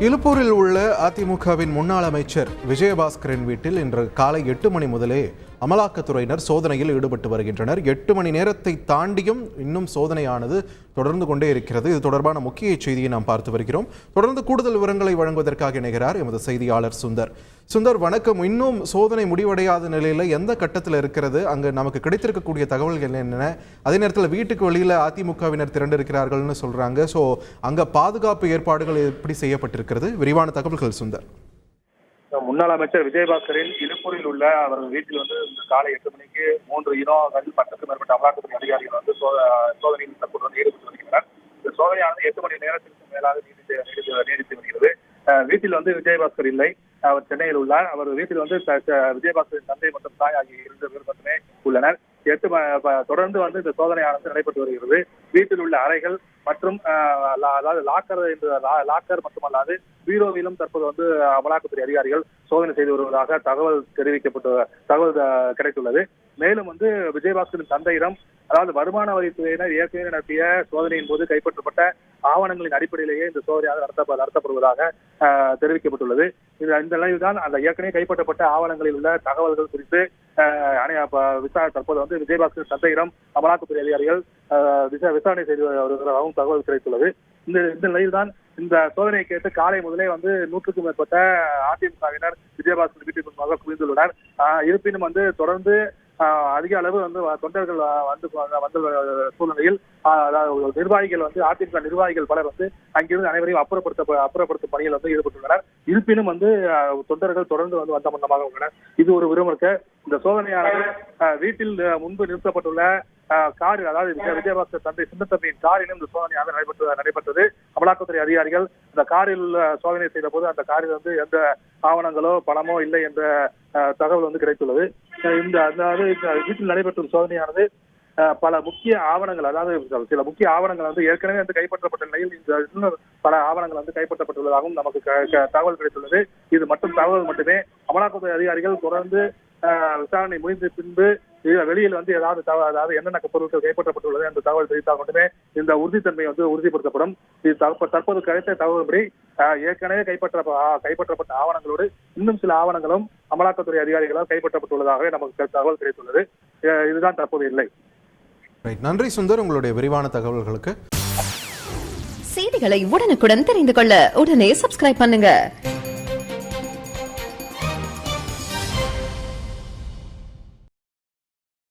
இலுப்பூரில் உள்ள அதிமுகவின் முன்னாள் அமைச்சர் விஜயபாஸ்கரின் வீட்டில் இன்று காலை 8 மணி முதலே அமலாக்கத்துறையினர் சோதனையில் ஈடுபட்டு வருகின்றனர். 8 மணி நேரத்தை தாண்டியும் இன்னும் சோதனையானது தொடர்ந்து கொண்டே இருக்கிறது. இது தொடர்பான முக்கிய செய்தியை நாம் பார்த்து வருகிறோம். தொடர்ந்து கூடுதல் விவரங்களை வழங்குவதற்காக இணைகிறார் எமது செய்தியாளர் சுந்தர். வணக்கம். இன்னும் சோதனை முடிவடையாத நிலையில் எந்த கட்டத்தில் இருக்கிறது? அங்கு நமக்கு கிடைத்திருக்கக்கூடிய தகவல்கள் என்னென்ன? அதே நேரத்தில் வீட்டுக்கு வெளியில் அதிமுகவினர் திரண்டிருக்கிறார்கள்னு சொல்றாங்க. ஸோ அங்க பாதுகாப்பு ஏற்பாடுகள் எப்படி செய்யப்பட்டிருக்கிறது? விரிவான தகவல்கள் சுந்தர். முன்னாள் அமைச்சர் விஜயபாஸ்கரின் இலுப்பூரில் உள்ள அவரது வீட்டில் இந்த காலை 8 மணிக்கு 3 இனங்கள் 10க்கும் மேற்பட்ட அமலாக்கத்துறை அதிகாரிகள் சோதனையில் தற்போது ஈடுபட்டு வருகின்றனர். இந்த சோதனையானது 8 மணி நேரத்திற்கு மேலாக நீடித்து வருகிறது. வீட்டில் விஜயபாஸ்கர் இல்லை, அவர் சென்னையில் உள்ளார். அவர் வீட்டில் விஜயபாஸ்கரின் தந்தை மற்றும் தாய் ஆகிய 2 பேர் மட்டுமே உள்ளனர். தொடர்ந்து இந்த சோதனையானது நடைபெற்று வருகிறது. வீட்டில் உள்ள அறைகள் மற்றும் அதாவது லாக்கர் மட்டுமல்லாது பீரோவிலும் தற்போது அமலாக்கத்துறை அதிகாரிகள் சோதனை செய்து வருவதாக தகவல் கிடைத்துள்ளது. மேலும் விஜயபாஸ்கரின் தந்தையிடம் அதாவது வருமான வரித்துறையினர் ஏற்கனவே நடத்திய சோதனையின் போது கைப்பற்றப்பட்ட ஆவணங்களின் அடிப்படையிலேயே இந்த சோதனையாக நடத்தப்படுவதாக தெரிவிக்கப்பட்டுள்ளது. இந்த நிலையில்தான் அந்த ஏற்கனவே கைப்பற்றப்பட்ட ஆவணங்களில் உள்ள தகவல்கள் குறித்து தற்போது விஜயபாஸ்கர் தந்தையிடம் அமலாக்கத்துறை அதிகாரிகள் விசாரணை செய்து வருவதாகவும் தகவல் கிடைத்துள்ளது. இந்த நிலையில்தான் இந்த சோதனையை கேட்டு காலை முதலே 100க்கும் மேற்பட்ட அதிமுகவினர் விஜயபாஸ்கர் வீட்டிற்கு முன்பாக குவிந்துள்ளனர். இருப்பினும் தொடர்ந்து அதிக அளவு தொண்டர்கள் வந்த சூழ்நிலையில் நிர்வாகிகள் அதிமுக நிர்வாகிகள் பலர் அங்கிருந்து அனைவரையும் அப்புறப்படுத்தும் பணியில் ஈடுபட்டுள்ளனர். இருப்பினும் தொண்டர்கள் தொடர்ந்து வந்த மந்தமாக உள்ளனர். இது ஒரு விரும்புக இந்த சோதனையானது வீட்டில் முன்பு நிறுத்தப்பட்டுள்ள காரில் அதாவது விஜயபாஸ்கர் தந்தை சின்னத்தம்பியின் காரிலும் இந்த சோதனையாக நடைபெற்றது. அமலாக்கத்துறை அதிகாரிகள் இந்த காரில் சோதனை செய்த போது அந்த காரில் எந்த ஆவணங்களோ பணமோ இல்லை என்ற தகவல் கிடைத்துள்ளது. இந்த வீட்டில் நடைபெற்ற சோதனையானது பல முக்கிய ஆவணங்கள் அதாவது சில முக்கிய ஆவணங்கள் ஏற்கனவே கைப்பற்றப்பட்ட நிலையில் இன்னும் பல ஆவணங்கள் கைப்பற்றப்பட்டுள்ளதாகவும் நமக்கு தகவல் கிடைத்துள்ளது. இது மட்டும் தகவல் மட்டுமே. அமலாக்கத்துறை அதிகாரிகள் தொடர்ந்து விசாரணை முடிந்த பின்பு வெளியில் அதாவது என்னென்ன பொருட்கள் கைப்பற்றப்பட்டுள்ளது என்ற தகவல் தெரிவித்தால் மட்டுமே இந்த உறுதித்தன்மை உறுதிப்படுத்தப்படும். இது தற்போது கிடைத்த தகவல்படி ஏற்கனவே கைப்பற்றப்பட்ட ஆவணங்களோடு இன்னும் சில ஆவணங்களும் அமலாக்கத்துறை அதிகாரிகளால் கைப்பற்றப்பட்டுள்ளதாக நமக்கு தகவல் கிடைத்துள்ளது. இதுதான் தற்போது இல்லை. நன்றி சுந்தர், உங்களுடைய விரிவான தகவல்களுக்கு. செய்திகளை உடனுக்குடன் தெரிந்து கொள்ள உடனே சப்ஸ்கிரைப் பண்ணுங்க.